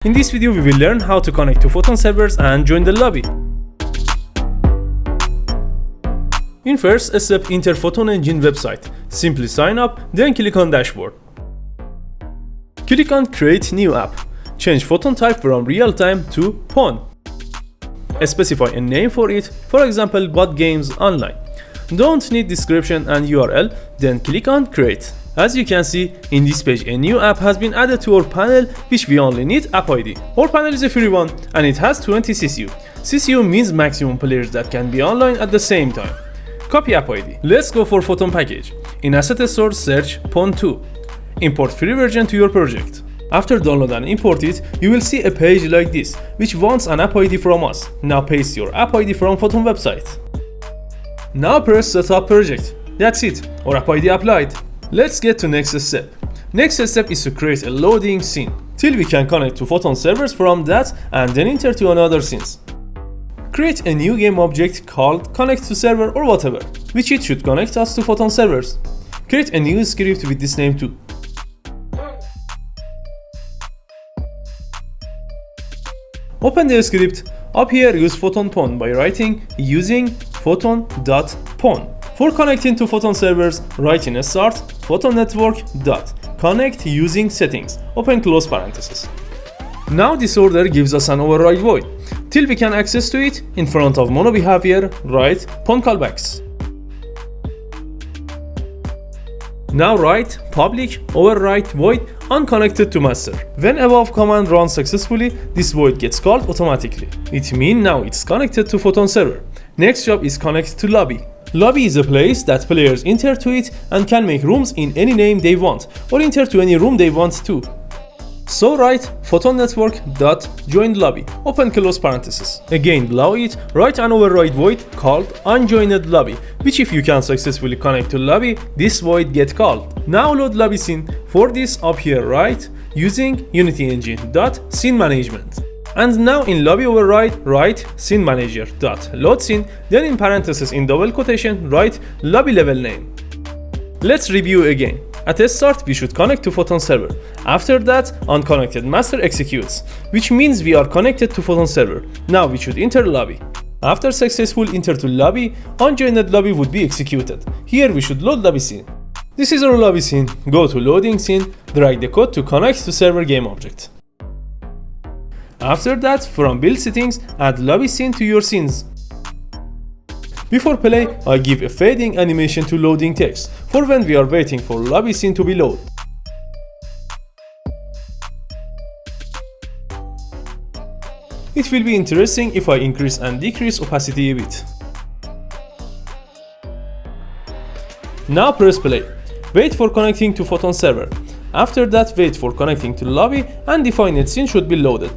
In this video we will learn how to connect to Photon servers and join the lobby. In first step, enter Photon engine website. Simply sign up, then click on dashboard. Click on create new app. Change Photon type from real time to PON. Specify a name for it, for example bot games online. Don't need description and URL, then click on create. As you can see, in this page a new app has been added to our panel, which we only need app ID. Our panel is a free one and it has 20 CCU. CCU means maximum players that can be online at the same time. Copy app ID. Let's go for Photon package. In asset store search PON2. Import free version to your project. After download and import it, you will see a page like this, which wants an app ID from us. Now paste your app ID from Photon website. Now press setup project. That's it, our app ID applied. Let's get to next step. Next step is to create a loading scene, till we can connect to Photon servers from that and then enter to another scenes. Create a new game object called connect to server or whatever, which it should connect us to Photon servers. Create a new script with this name too. Open the script. Up here use Photon PON by writing using photon.pon. For connecting to Photon servers, write in a start Photon network dot connect using settings, open close parenthesis. Now this order gives us an override void. Till we can access to it, in front of mono behavior, write PON callbacks. Now write public override void unconnected to master. When above command runs successfully, this void gets called automatically. It means now it's connected to Photon server. Next job is connect to lobby. Lobby is a place that players enter to it and can make rooms in any name they want, or enter to any room they want to. So write Photon network dot join lobby, open close parenthesis. Again below it, write an override void called unjoined lobby, which if you can successfully connect to lobby, this void get called. Now load lobby scene. For this up here write using Unity engine dot scene management. And now in lobby override write scene manager dot load scene, then in parentheses in double quotation write lobby level name. Let's review again. At the start we should connect to Photon server. After that unconnected master executes, which means we are connected to Photon server. Now we should enter lobby. After successful enter to lobby, unjoined lobby would be executed. Here we should load lobby scene. This is our lobby scene. Go to loading scene, drag the code to connect to server game object. After that, from build settings, add lobby scene to your scenes. Before play, I give a fading animation to loading text, for when we are waiting for lobby scene to be loaded. It will be interesting if I increase and decrease opacity a bit. Now press play. Wait for connecting to Photon server. After that, wait for connecting to lobby and defined scene should be loaded.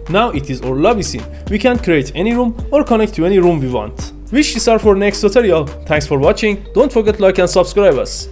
Now it is our lobby scene. We can create any room or connect to any room we want. Wish this are for next tutorial. Thanks for watching. Don't forget to like and subscribe us.